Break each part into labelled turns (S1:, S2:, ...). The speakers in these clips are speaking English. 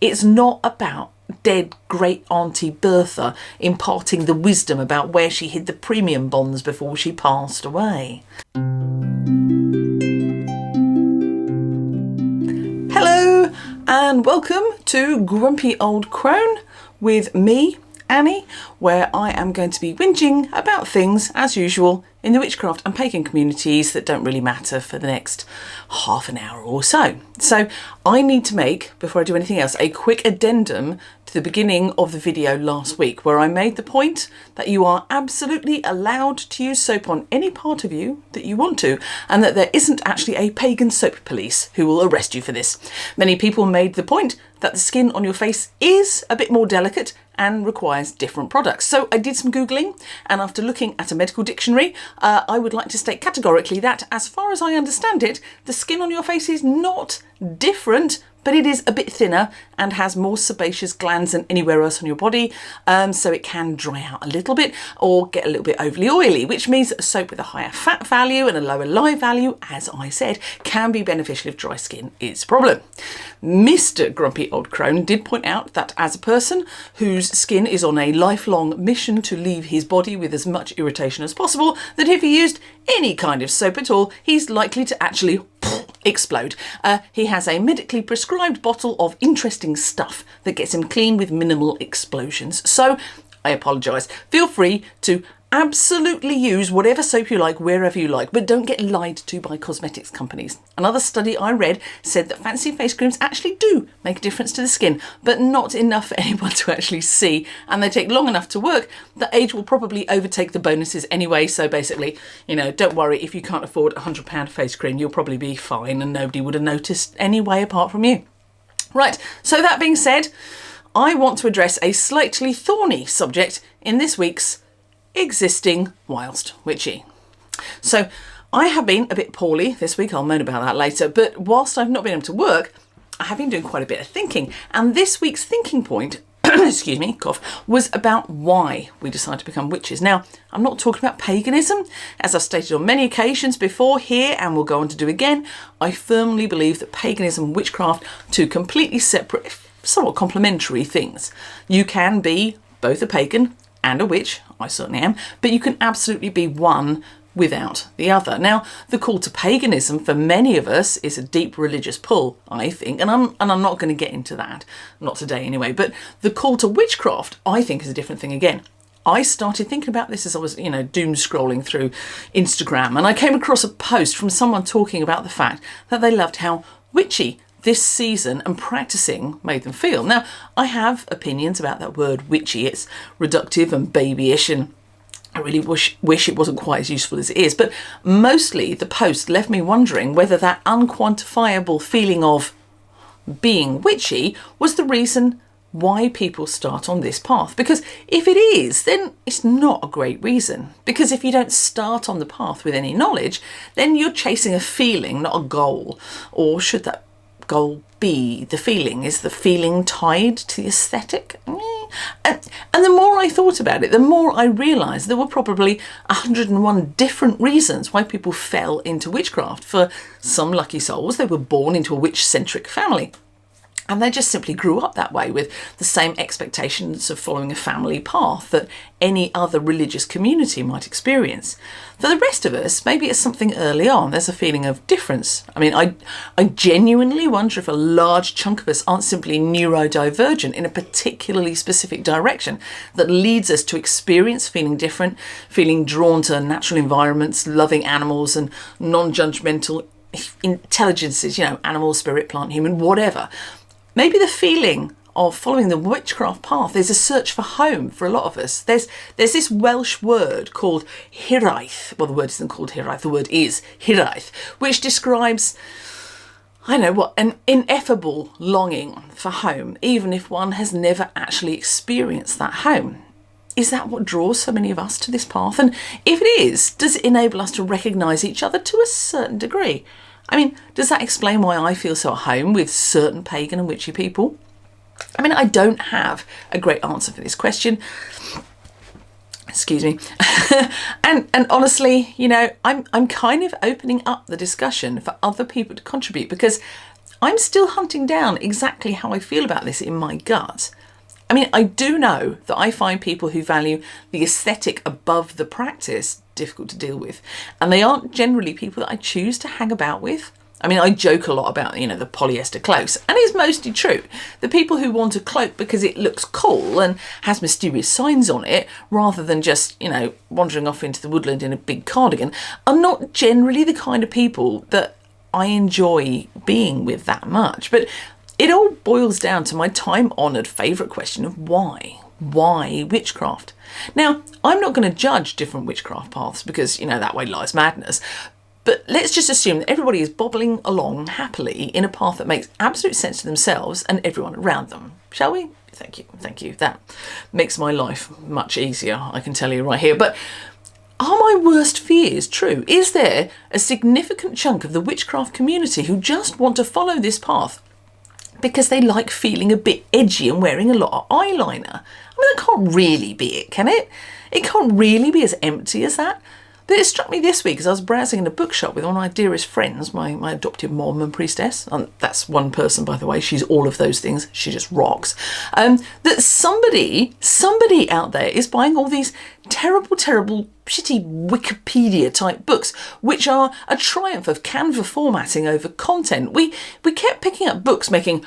S1: It's not about dead great auntie Bertha imparting the wisdom about where she hid the premium bonds before she passed away. Hello and welcome to Grumpy Old Crone with me, Annie, where I am going to be whinging about things as usual in the witchcraft and pagan communities that don't really matter for the next half an hour or so. So I need to make, before I do anything else, a quick addendum to the beginning of the video last week where I made the point that you are absolutely allowed to use soap on any part of you that you want to, and that there isn't actually a pagan soap police who will arrest you for this. Many people made the point that the skin on your face is a bit more delicate and requires different products. So I did some Googling, and after looking at a medical dictionary, I would like to state categorically that, as far as I understand it, the skin on your face is not different, but it is a bit thinner and has more sebaceous glands than anywhere else on your body, so it can dry out a little bit or get a little bit overly oily, which means that a soap with a higher fat value and a lower lye value, as I said, can be beneficial if dry skin is a problem. Mr. Grumpy Old Crone did point out that as a person whose skin is on a lifelong mission to leave his body with as much irritation as possible, that if he used any kind of soap at all, he's likely to actually explode. He has a medically prescribed bottle of interesting stuff that gets him clean with minimal explosions. So I apologise. Feel free to absolutely use whatever soap you like wherever you like, but don't get lied to by cosmetics companies. Another study I read said that fancy face creams actually do make a difference to the skin, but not enough for anyone to actually see, and they take long enough to work that age will probably overtake the bonuses anyway. So basically, you know, don't worry if you can't afford a £100 face cream, you'll probably be fine and nobody would have noticed anyway apart from you. Right, so that being said, I want to address a slightly thorny subject in this week's Existing Whilst Witchy. So I have been a bit poorly this week, I'll moan about that later, but whilst I've not been able to work, I have been doing quite a bit of thinking, and this week's thinking point, excuse me, cough, was about why we decided to become witches. Now, I'm not talking about paganism. As I've stated on many occasions before here, and will go on to do again, I firmly believe that paganism and witchcraft are two completely separate, somewhat complementary things. You can be both a pagan and a witch, I certainly am, but you can absolutely be one without the other. Now, the call to paganism for many of us is a deep religious pull, I think, and I'm not going to get into that, not today anyway, but the call to witchcraft, I think, is a different thing again. I started thinking about this as I was, doom scrolling through Instagram, and I came across a post from someone talking about the fact that they loved how witchy this season and practicing made them feel. Now, I have opinions about that word witchy. It's reductive and babyish, and I really wish it wasn't quite as useful as it is. But mostly the post left me wondering whether that unquantifiable feeling of being witchy was the reason why people start on this path. Because if it is, then it's not a great reason. Because if you don't start on the path with any knowledge, then you're chasing a feeling, not a goal. Or should that goal be the feeling? Is the feeling tied to the aesthetic? And the more I thought about it, the more I realised there were probably 101 different reasons why people fell into witchcraft. For some lucky souls, they were born into a witch-centric family, and they just simply grew up that way with the same expectations of following a family path that any other religious community might experience. For the rest of us, maybe it's something early on. There's a feeling of difference. I mean, I genuinely wonder if a large chunk of us aren't simply neurodivergent in a particularly specific direction that leads us to experience feeling different, feeling drawn to natural environments, loving animals and non-judgmental intelligences, animal, spirit, plant, human, whatever. Maybe the feeling of following the witchcraft path is a search for home for a lot of us. There's this Welsh word called hiraeth. Well, the word isn't called hiraeth, the word is hiraeth, which describes, an ineffable longing for home, even if one has never actually experienced that home. Is that what draws so many of us to this path? And if it is, does it enable us to recognise each other to a certain degree? I mean, does that explain why I feel so at home with certain pagan and witchy people? I mean, I don't have a great answer for this question. Excuse me. and honestly, I'm kind of opening up the discussion for other people to contribute, because I'm still hunting down exactly how I feel about this in my gut. I mean, I do know that I find people who value the aesthetic above the practice difficult to deal with, and they aren't generally people that I choose to hang about with. I mean, I joke a lot about, you know, the polyester cloaks, and it's mostly true. The people who want a cloak because it looks cool and has mysterious signs on it, rather than just, you know, wandering off into the woodland in a big cardigan, are not generally the kind of people that I enjoy being with that much. But it all boils down to my time-honoured favourite question of why? Why witchcraft? Now, I'm not going to judge different witchcraft paths because, you know, that way lies madness. But let's just assume that everybody is bobbling along happily in a path that makes absolute sense to themselves and everyone around them. Shall we? Thank you, thank you. That makes my life much easier, I can tell you right here. But are my worst fears true? Is there a significant chunk of the witchcraft community who just want to follow this path because they like feeling a bit edgy and wearing a lot of eyeliner? I mean, that can't really be it, can it? It can't really be as empty as that. But it struck me this week as I was browsing in a bookshop with one of my dearest friends, my adopted mom and priestess. And that's one person, by the way. She's all of those things. She just rocks. That somebody out there is buying all these terrible, shitty Wikipedia type books, which are a triumph of Canva formatting over content. We kept picking up books making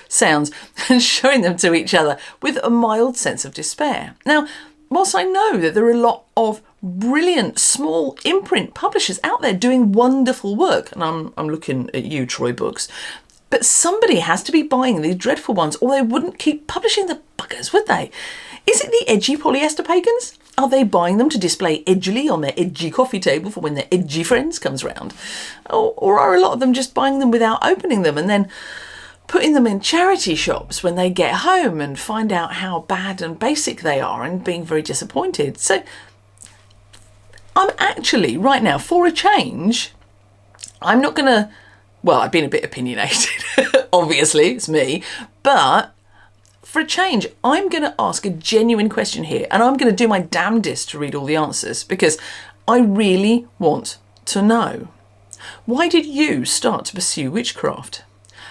S1: sounds and showing them to each other with a mild sense of despair. Now, whilst I know that there are a lot of brilliant small imprint publishers out there doing wonderful work, and I'm looking at you, Troy Books, but somebody has to be buying these dreadful ones or they wouldn't keep publishing the buggers, would they? Is it the edgy polyester pagans? Are they buying them to display edgily on their edgy coffee table for when their edgy friends comes round? Or are a lot of them just buying them without opening them and then putting them in charity shops when they get home and find out how bad and basic they are and being very disappointed? So I'm actually, right now, for a change, I'm not going to, well, I've been a bit opinionated, obviously, it's me, but for a change, I'm going to ask a genuine question here, and I'm going to do my damnedest to read all the answers, because I really want to know. Why did you start to pursue witchcraft?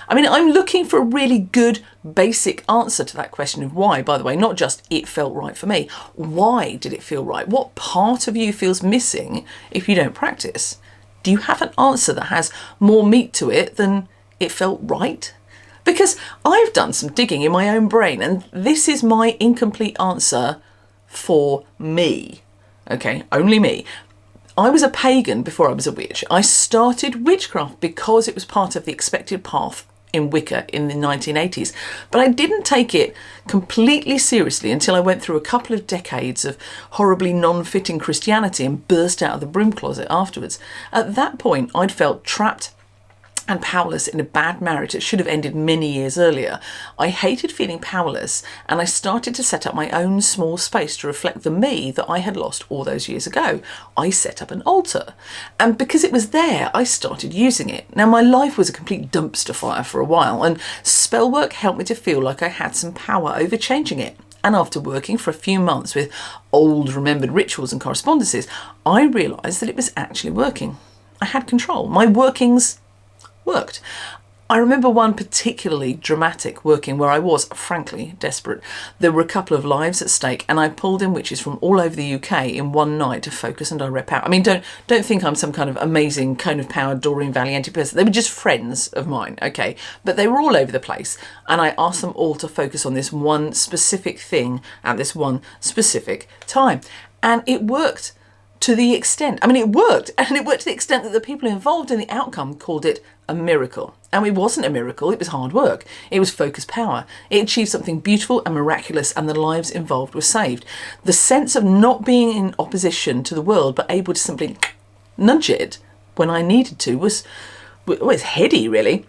S1: I mean, I'm looking for a really good, basic answer to that question of why, by the way, not just it felt right for me. Why did it feel right? What part of you feels missing if you don't practice? Do you have an answer that has more meat to it than it felt right? Because I've done some digging in my own brain, and this is my incomplete answer for me. Okay, only me. I was a pagan before I was a witch. I started witchcraft because it was part of the expected path in Wicca in the 1980s, but I didn't take it completely seriously until I went through a couple of decades of horribly non-fitting Christianity and burst out of the broom closet afterwards. At that point, I'd felt trapped and powerless in a bad marriage that should have ended many years earlier. I hated feeling powerless, and I started to set up my own small space to reflect the me that I had lost all those years ago. I set up an altar, and because it was there, I started using it. Now, my life was a complete dumpster fire for a while, and spell work helped me to feel like I had some power over changing it. And after working for a few months with old remembered rituals and correspondences, I realised that it was actually working. I had control. My workings worked. I remember one particularly dramatic working where I was, frankly, desperate. There were a couple of lives at stake, and I pulled in witches from all over the UK in one night to focus and direct power. I mean, don't think I'm some kind of amazing cone of power Doreen Valiente person. They were just friends of mine, okay? But they were all over the place, and I asked them all to focus on this one specific thing at this one specific time. And it worked to the extent, I mean, it worked to the extent that the people involved in the outcome called it a miracle. And it wasn't a miracle, it was hard work. It was focused power. It achieved something beautiful and miraculous, and the lives involved were saved. The sense of not being in opposition to the world, but able to simply nudge it when I needed to was heady, really.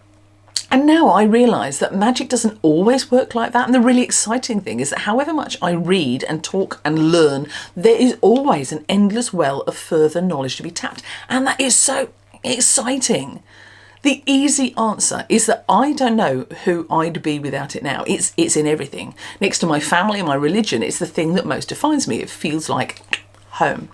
S1: And now I realise that magic doesn't always work like that. And the really exciting thing is that however much I read and talk and learn, there is always an endless well of further knowledge to be tapped. And that is so exciting. The easy answer is that I don't know who I'd be without it now. It's in everything. Next to my family and my religion, it's the thing that most defines me. It feels like home.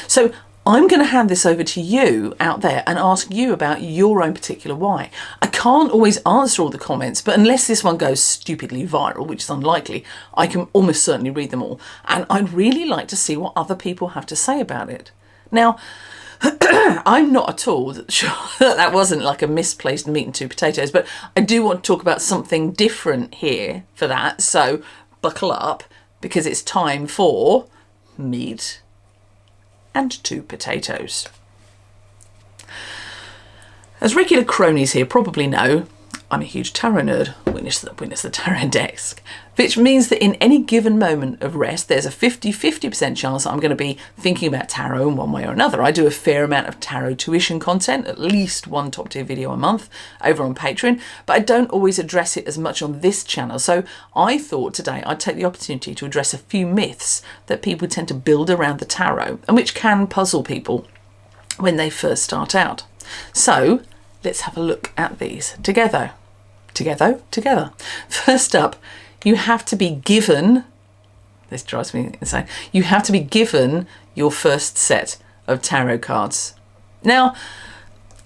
S1: So I'm going to hand this over to you out there and ask you about your own particular why. I can't always answer all the comments, but unless this one goes stupidly viral, which is unlikely, I can almost certainly read them all. And I'd really like to see what other people have to say about it. Now, I'm not at all sure that wasn't like a misplaced meat and two potatoes, but I do want to talk about something different here for that. So buckle up, because it's time for meat and two potatoes. As regular cronies here probably know, I'm a huge tarot nerd, witness the tarot desk, which means that in any given moment of rest, there's a 50% chance that I'm going to be thinking about tarot in one way or another. I do a fair amount of tarot tuition content, at least one top tier video a month over on Patreon, but I don't always address it as much on this channel. So I thought today I'd take the opportunity to address a few myths that people tend to build around the tarot and which can puzzle people when they first start out. So let's have a look at these together. First up, you have to be given, this drives me insane, you have to be given your first set of tarot cards. Now,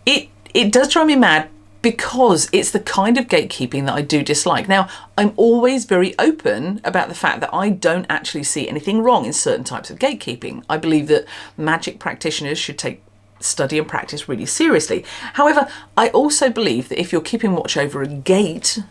S1: it does drive me mad because it's the kind of gatekeeping that I do dislike. Now, I'm always very open about the fact that I don't actually see anything wrong in certain types of gatekeeping. I believe that magic practitioners should take study and practice really seriously. However, I also believe that if you're keeping watch over a gate,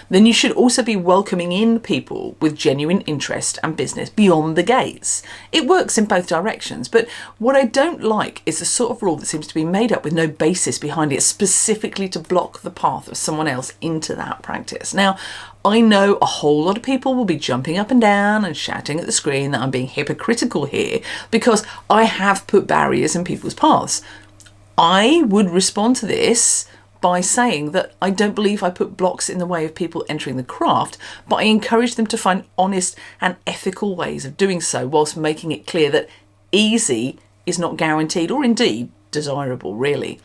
S1: then you should also be welcoming in people with genuine interest and business beyond the gates. It works in both directions, but what I don't like is the sort of rule that seems to be made up with no basis behind it, specifically to block the path of someone else into that practice. Now, I know a whole lot of people will be jumping up and down and shouting at the screen that I'm being hypocritical here because I have put barriers in people's paths. I would respond to this by saying that I don't believe I put blocks in the way of people entering the craft, but I encourage them to find honest and ethical ways of doing so, whilst making it clear that easy is not guaranteed or indeed desirable, really.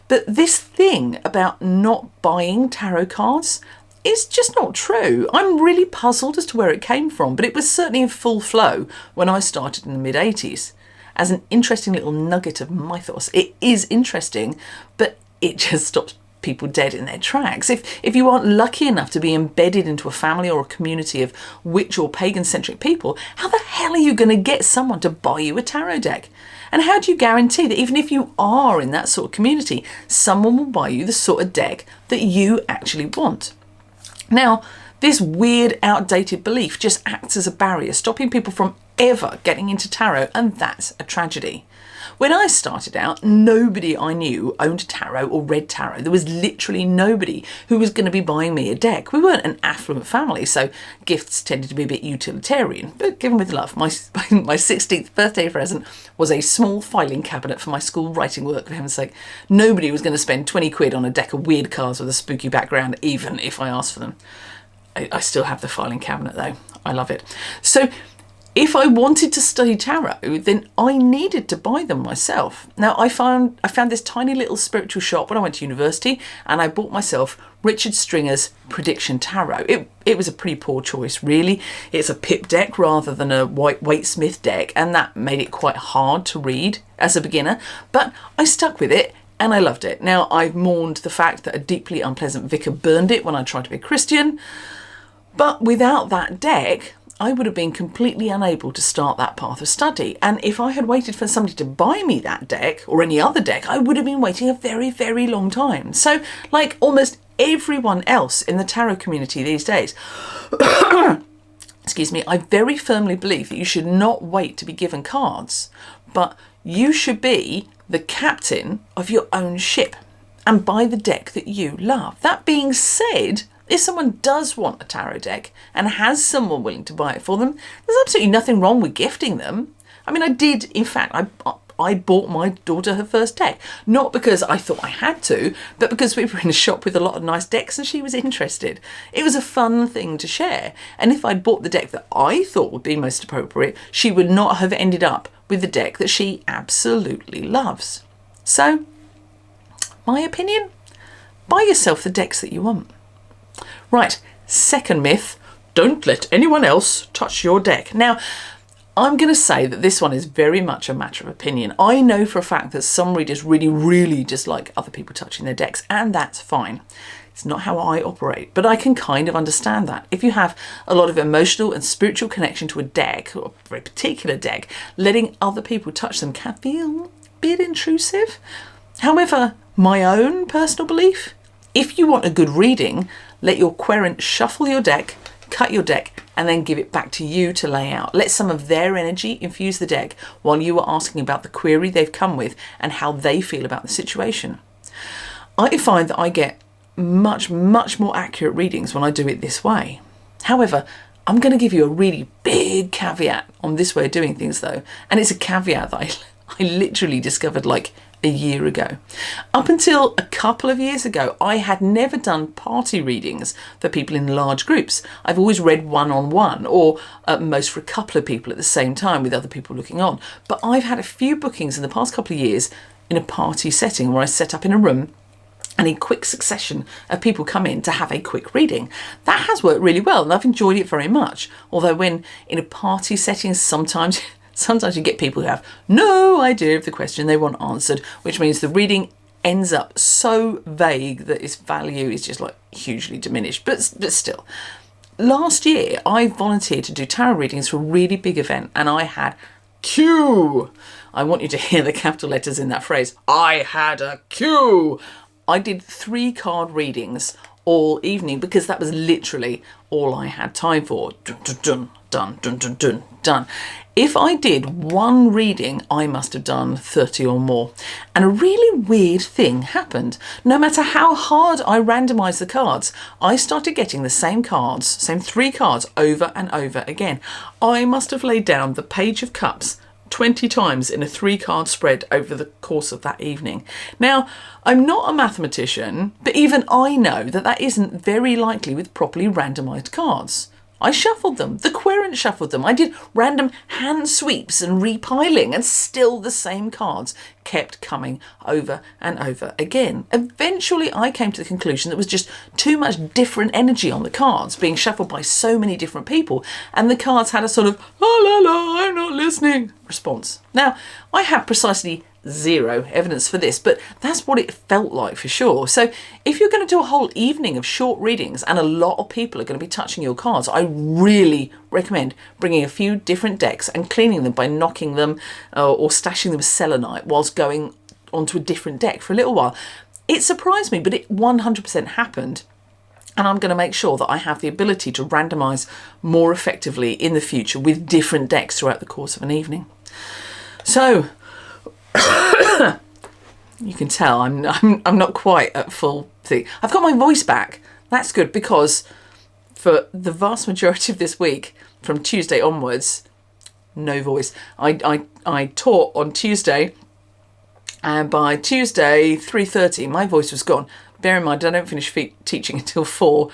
S1: But this thing about not buying tarot cards, it's just not true. I'm really puzzled as to where it came from, but it was certainly in full flow when I started in the mid-80s. As an interesting little nugget of mythos, it is interesting, but it just stops people dead in their tracks. If you aren't lucky enough to be embedded into a family or a community of witch or pagan-centric people, how the hell are you going to get someone to buy you a tarot deck? And how do you guarantee that even if you are in that sort of community, someone will buy you the sort of deck that you actually want? Now, this weird, outdated belief just acts as a barrier, stopping people from ever getting into tarot, and that's a tragedy. When I started out, nobody I knew owned tarot or read tarot. There was literally nobody who was going to be buying me a deck. We weren't an affluent family, so gifts tended to be a bit utilitarian, but given with love. My 16th birthday present was a small filing cabinet for my school writing work, for heaven's sake. Nobody was going to spend 20 quid on a deck of weird cards with a spooky background, even if I asked for them. I still have the filing cabinet though. I love it. So if I wanted to study tarot, then I needed to buy them myself. Now, I found this tiny little spiritual shop when I went to university, and I bought myself Richard Stringer's Prediction Tarot. It was a pretty poor choice, really. It's a pip deck rather than a Waite-Smith deck, and that made it quite hard to read as a beginner, but I stuck with it and I loved it. Now, I've mourned the fact that a deeply unpleasant vicar burned it when I tried to be a Christian, but without that deck, I would have been completely unable to start that path of study. And if I had waited for somebody to buy me that deck or any other deck, I would have been waiting a very, very long time. So, like almost everyone else in the tarot community these days, excuse me, I very firmly believe that you should not wait to be given cards, but you should be the captain of your own ship and buy the deck that you love. That being said, if someone does want a tarot deck and has someone willing to buy it for them, there's absolutely nothing wrong with gifting them. I mean, I did, in fact, I bought my daughter her first deck, not because I thought I had to, but because we were in a shop with a lot of nice decks and she was interested. It was a fun thing to share. And if I'd bought the deck that I thought would be most appropriate, she would not have ended up with the deck that she absolutely loves. So, my opinion, buy yourself the decks that you want. Right, second myth, don't let anyone else touch your deck. Now, I'm going to say that this one is very much a matter of opinion. I know for a fact that some readers really, really dislike other people touching their decks, and that's fine. It's not how I operate, but I can kind of understand that. If you have a lot of emotional and spiritual connection to a deck, or a very particular deck, letting other people touch them can feel a bit intrusive. However, my own personal belief, if you want a good reading, let your querent shuffle your deck, cut your deck, and then give it back to you to lay out. Let some of their energy infuse the deck while you are asking about the query they've come with and how they feel about the situation. I find that I get much more accurate readings when I do it this way. However, I'm going to give you a really big caveat on this way of doing things though, and it's a caveat that I literally discovered like a year ago. Up until a couple of years ago, I had never done party readings for people in large groups. I've always read one-on-one, or at most for a couple of people at the same time with other people looking on. But I've had a few bookings in the past couple of years in a party setting where I set up in a room and in quick succession of people come in to have a quick reading. That has worked really well and I've enjoyed it very much. Although when in a party setting, sometimes you get people who have no idea of the question they want answered, which means the reading ends up so vague that its value is just like hugely diminished. But still, last year I volunteered to do tarot readings for a really big event and I had queue. I want you to hear the capital letters in that phrase. I had a queue. I did 3 card readings all evening because that was literally all I had time for. Done. If I did one reading, I must have done 30 or more. And a really weird thing happened. No matter how hard I randomised the cards, I started getting the same 3 cards over and over again. I must have laid down the Page of Cups 20 times in a 3-card spread over the course of that evening. Now, I'm not a mathematician, but even I know that that isn't very likely with properly randomised cards. I shuffled them. The querent shuffled them. I did random hand sweeps and repiling, and still the same cards kept coming over and over again. Eventually, I came to the conclusion that there was just too much different energy on the cards being shuffled by so many different people, and the cards had a sort of la la la, I'm not listening response. Now, I have precisely 0 evidence for this, but that's what it felt like for sure. So if you're going to do a whole evening of short readings and a lot of people are going to be touching your cards, I really recommend bringing a few different decks and cleaning them by knocking them or stashing them with selenite whilst going onto a different deck for a little while. It surprised me, but it 100% happened. And I'm going to make sure that I have the ability to randomise more effectively in the future with different decks throughout the course of an evening. So you can tell I'm not quite at full thing. I've got my voice back. That's good because for the vast majority of this week, from Tuesday onwards, no voice. I taught on Tuesday, and by Tuesday 3:30, my voice was gone. Bear in mind, I don't finish teaching until 4.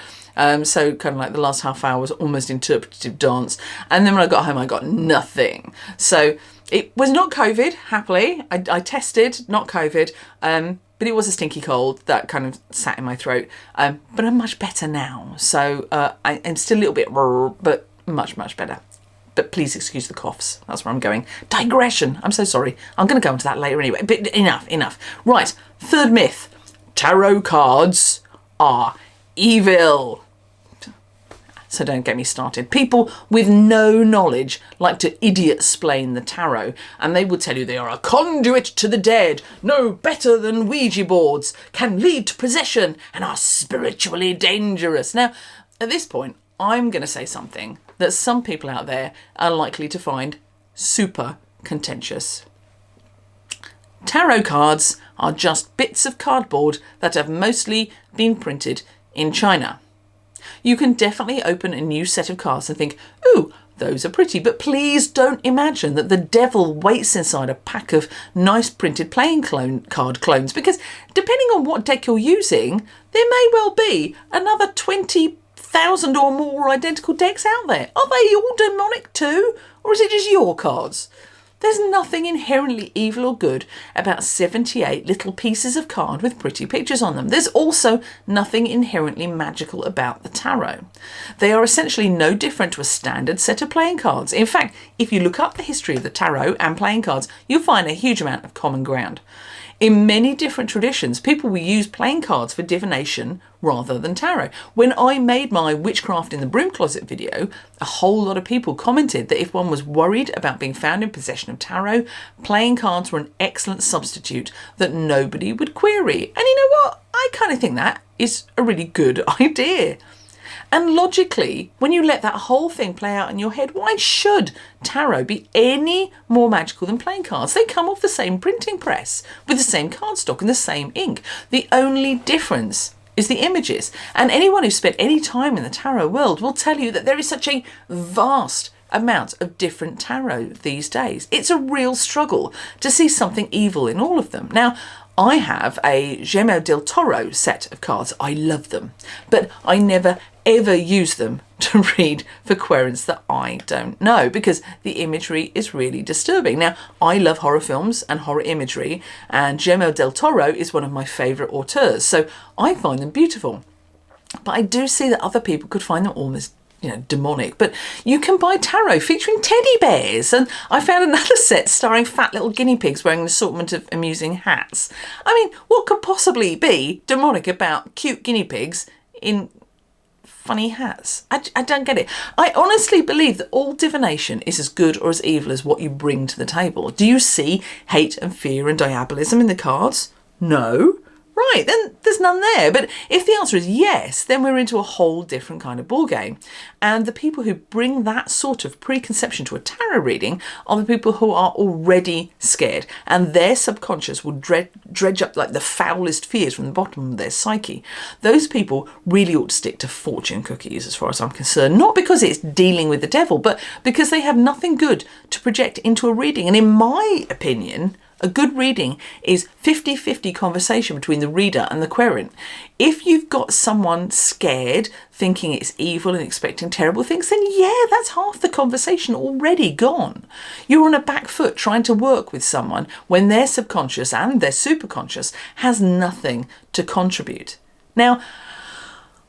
S1: So kind of like the last half hour was almost interpretative dance. And then when I got home, I got nothing. So it was not COVID, happily. I tested, not COVID, but it was a stinky cold that kind of sat in my throat. But I'm much better now. So I am still a little bit, but much better. But please excuse the coughs. That's where I'm going. Digression. I'm so sorry. I'm going to go into that later anyway. But enough. Right. 3rd myth. Tarot cards are evil. So don't get me started. People with no knowledge like to idiot-splain the tarot, and they will tell you they are a conduit to the dead, no better than Ouija boards, can lead to possession, and are spiritually dangerous. Now, at this point, I'm going to say something that some people out there are likely to find super contentious. Tarot cards are just bits of cardboard that have mostly been printed in China. You can definitely open a new set of cards and think, ooh, those are pretty, but please don't imagine that the devil waits inside a pack of nice printed playing card clones, because depending on what deck you're using, there may well be another 20,000 or more identical decks out there. Are they all demonic too? Or is it just your cards? There's nothing inherently evil or good about 78 little pieces of card with pretty pictures on them. There's also nothing inherently magical about the tarot. They are essentially no different to a standard set of playing cards. In fact, if you look up the history of the tarot and playing cards, you'll find a huge amount of common ground. In many different traditions, people will use playing cards for divination rather than tarot. When I made my Witchcraft in the Broom Closet video, a whole lot of people commented that if one was worried about being found in possession of tarot, playing cards were an excellent substitute that nobody would query. And you know what? I kind of think that is a really good idea. And logically, when you let that whole thing play out in your head, why should tarot be any more magical than playing cards? They come off the same printing press with the same cardstock and the same ink. The only difference is the images. And anyone who's spent any time in the tarot world will tell you that there is such a vast amount of different tarot these days. It's a real struggle to see something evil in all of them. Now, I have a Guillermo del Toro set of cards. I love them, but I never ever use them to read for querents that I don't know, because the imagery is really disturbing. Now, I love horror films and horror imagery, and Guillermo del Toro is one of my favourite auteurs, so I find them beautiful. But I do see that other people could find them almost demonic. But you can buy tarot featuring teddy bears, and I found another set starring fat little guinea pigs wearing an assortment of amusing hats. I mean, what could possibly be demonic about cute guinea pigs in funny hats? I don't get it. I honestly believe that all divination is as good or as evil as what you bring to the table. Do you see hate and fear and diabolism in the cards? No. Right, then there's none there. But if the answer is yes, then we're into a whole different kind of ballgame. And the people who bring that sort of preconception to a tarot reading are the people who are already scared, and their subconscious will dredge up like the foulest fears from the bottom of their psyche. Those people really ought to stick to fortune cookies as far as I'm concerned, not because it's dealing with the devil, but because they have nothing good to project into a reading. And in my opinion, a good reading is 50-50 conversation between the reader and the querent. If you've got someone scared, thinking it's evil and expecting terrible things, then yeah, that's half the conversation already gone. You're on a back foot trying to work with someone when their subconscious and their superconscious has nothing to contribute. Now,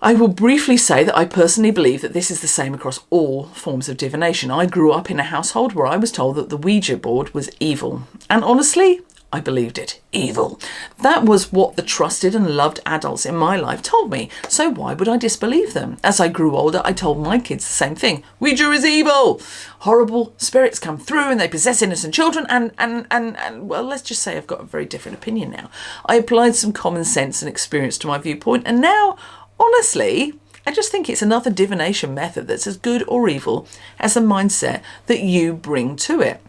S1: I will briefly say that I personally believe that this is the same across all forms of divination. I grew up in a household where I was told that the Ouija board was evil. And honestly, I believed it. Evil. That was what the trusted and loved adults in my life told me. So why would I disbelieve them? As I grew older, I told my kids the same thing. Ouija is evil. Horrible spirits come through and they possess innocent children. And well, let's just say I've got a very different opinion now. I applied some common sense and experience to my viewpoint, and now, honestly, I just think it's another divination method that's as good or evil as the mindset that you bring to it.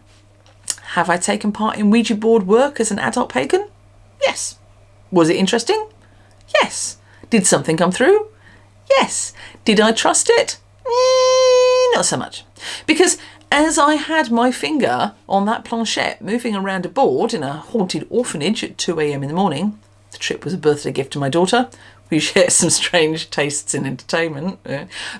S1: Have I taken part in Ouija board work as an adult pagan? Yes. Was it interesting? Yes. Did something come through? Yes. Did I trust it? Not so much. Because as I had my finger on that planchette moving around a board in a haunted orphanage at 2 a.m. in the morning, the trip was a birthday gift to my daughter. We share some strange tastes in entertainment.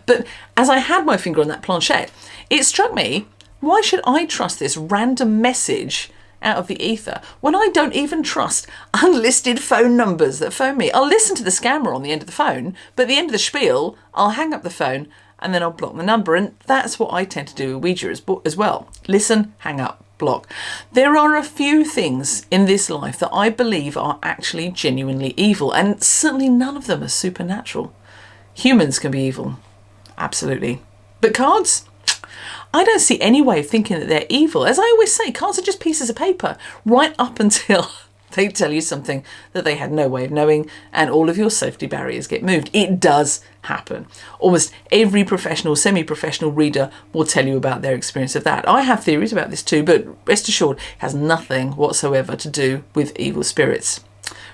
S1: But as I had my finger on that planchette, it struck me, why should I trust this random message out of the ether when I don't even trust unlisted phone numbers that phone me? I'll listen to the scammer on the end of the phone, but at the end of the spiel, I'll hang up the phone and then I'll block the number. And that's what I tend to do with Ouija as well. Listen, hang up, block. There are a few things in this life that I believe are actually genuinely evil, and certainly none of them are supernatural. Humans can be evil, absolutely. But cards? I don't see any way of thinking that they're evil. As I always say, cards are just pieces of paper, right up until they tell you something that they had no way of knowing and all of your safety barriers get moved. It does happen. Almost every professional, semi-professional reader will tell you about their experience of that. I have theories about this too, but rest assured, it has nothing whatsoever to do with evil spirits.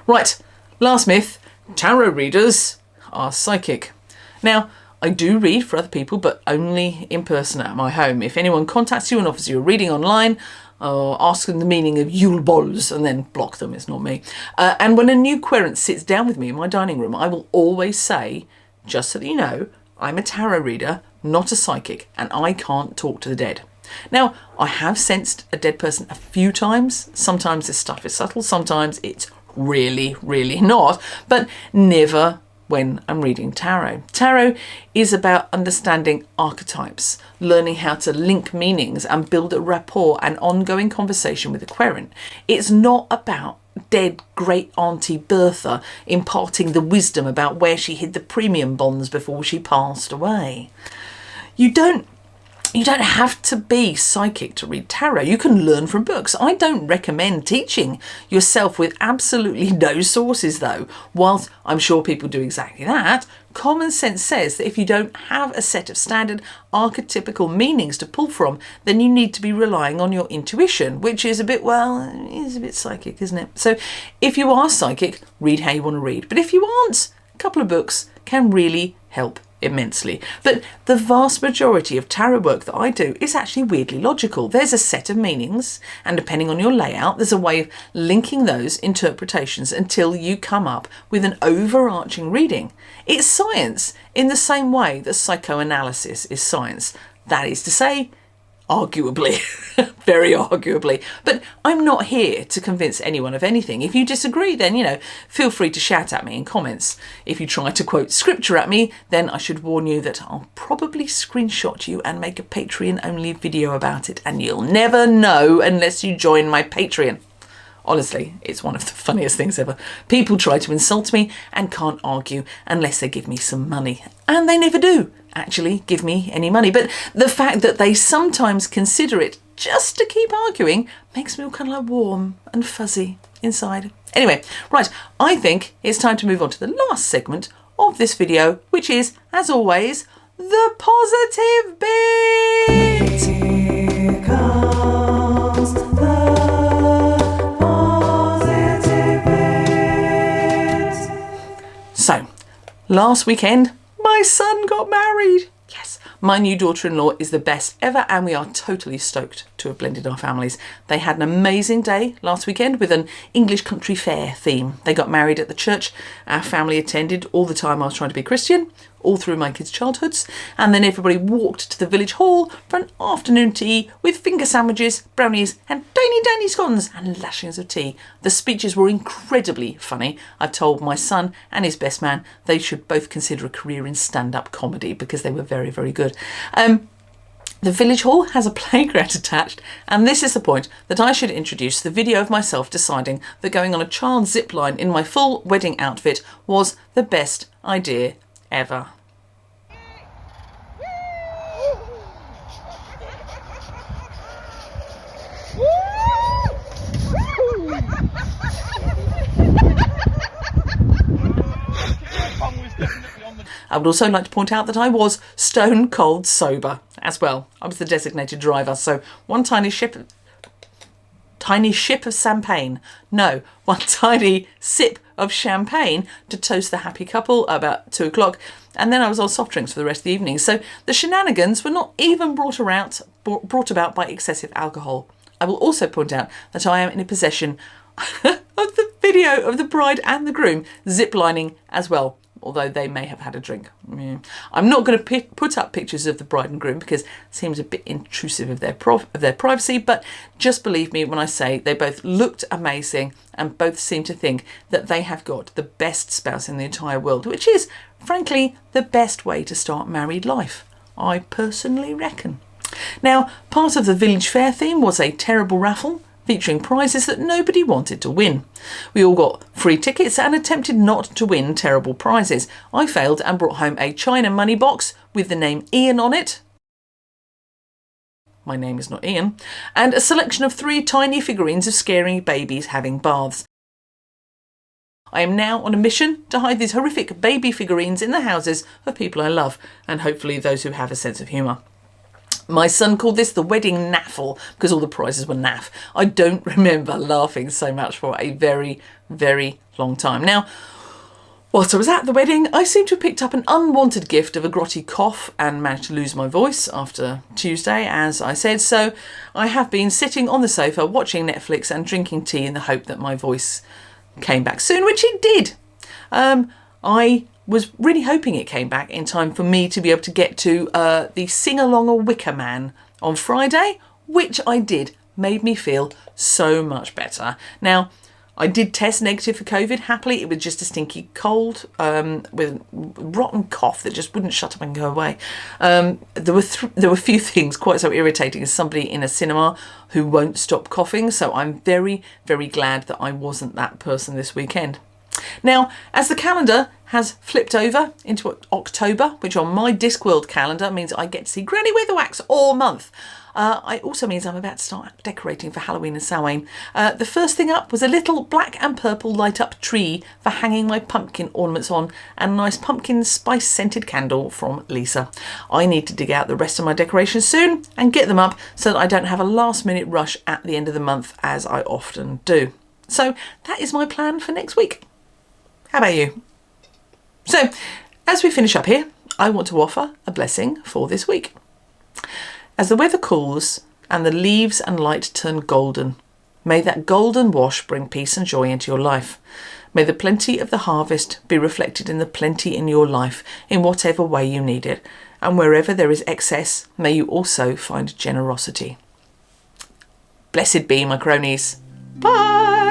S1: Right, last myth, tarot readers are psychic. Now, I do read for other people, but only in person at my home. If anyone contacts you and offers you a reading online, ask them the meaning of Yule balls and then block them. It's not me. And when a new querent sits down with me in my dining room, I will always say, just so that you know, I'm a tarot reader, not a psychic, and I can't talk to the dead. Now, I have sensed a dead person a few times. Sometimes this stuff is subtle, sometimes it's really, really not, but never when I'm reading tarot. Tarot is about understanding archetypes, learning how to link meanings and build a rapport and ongoing conversation with the querent. It's not about dead great auntie Bertha imparting the wisdom about where she hid the premium bonds before she passed away. You don't have to be psychic to read tarot. You can learn from books. I don't recommend teaching yourself with absolutely no sources though. Whilst I'm sure people do exactly that, common sense says that if you don't have a set of standard archetypical meanings to pull from, then you need to be relying on your intuition, which is a bit, well, is a bit psychic, isn't it? So if you are psychic, read how you want to read. But if you aren't, a couple of books can really help immensely. But the vast majority of tarot work that I do is actually weirdly logical. There's a set of meanings, and depending on your layout, there's a way of linking those interpretations until you come up with an overarching reading. It's science in the same way that psychoanalysis is science. That is to say, arguably, very arguably. But I'm not here to convince anyone of anything. If you disagree, then, feel free to shout at me in comments. If you try to quote scripture at me, then I should warn you that I'll probably screenshot you and make a Patreon-only video about it, and you'll never know unless you join my Patreon. Honestly, it's one of the funniest things ever. People try to insult me and can't argue unless they give me some money. And they never do actually give me any money. But the fact that they sometimes consider it just to keep arguing makes me all kind of like warm and fuzzy inside. Anyway, right, I think it's time to move on to the last segment of this video, which is, as always, the positive bit. Here comes the positive bit. So, last weekend, my son got married. Yes, my new daughter-in-law is the best ever, and we are totally stoked to have blended our families. They had an amazing day last weekend with an English country fair theme. They got married at the church our family attended all the time I was trying to be Christian, all through my kids' childhoods, and then everybody walked to the village hall for an afternoon tea with finger sandwiches, brownies and tiny scones and lashings of tea. The speeches were incredibly funny. I've told my son and his best man they should both consider a career in stand-up comedy because they were very, very good. The village hall has a playground attached, and this is the point that I should introduce the video of myself deciding that going on a child zip line in my full wedding outfit was the best idea ever. I would also like to point out that I was stone cold sober as well. I was the designated driver, so one tiny sip of champagne. No, one tiny sip of champagne to toast the happy couple about 2 o'clock, and then I was on soft drinks for the rest of the evening. So the shenanigans were not even brought about by excessive alcohol. I will also point out that I am in possession of the video of the bride and the groom ziplining as well, although they may have had a drink. I'm not going to put up pictures of the bride and groom because it seems a bit intrusive of their privacy, but just believe me when I say they both looked amazing and both seem to think that they have got the best spouse in the entire world, which is, frankly, the best way to start married life, I personally reckon. Now, part of the village fair theme was a terrible raffle featuring prizes that nobody wanted to win. We all got free tickets and attempted not to win terrible prizes. I failed and brought home a China money box with the name Ian on it. My name is not Ian. And a selection of 3 tiny figurines of scary babies having baths. I am now on a mission to hide these horrific baby figurines in the houses of people I love, and hopefully those who have a sense of humour. My son called this the wedding naffle because all the prizes were naff. I don't remember laughing so much for a very, very long time. Now, whilst I was at the wedding, I seem to have picked up an unwanted gift of a grotty cough and managed to lose my voice after Tuesday, as I said. So I have been sitting on the sofa watching Netflix and drinking tea in the hope that my voice came back soon, which it did. I was really hoping it came back in time for me to be able to get to the Sing Along a Wicker Man on Friday, which I did. Made me feel so much better. Now, I did test negative for COVID. Happily, it was just a stinky cold with rotten cough that just wouldn't shut up and go away. There were a few things quite so irritating as somebody in a cinema who won't stop coughing. So I'm very, very glad that I wasn't that person this weekend. Now, as the calendar has flipped over into October, which on my Discworld calendar means I get to see Granny Witherwax all month. It also means I'm about to start decorating for Halloween and Samhain. The first thing up was a little black and purple light up tree for hanging my pumpkin ornaments on, and a nice pumpkin spice scented candle from Lisa. I need to dig out the rest of my decorations soon and get them up so that I don't have a last minute rush at the end of the month, as I often do. So that is my plan for next week. How about you? So, as we finish up here, I want to offer a blessing for this week. As the weather cools and the leaves and light turn golden, may that golden wash bring peace and joy into your life. May the plenty of the harvest be reflected in the plenty in your life in whatever way you need it. And wherever there is excess, may you also find generosity. Blessed be, my cronies. Bye!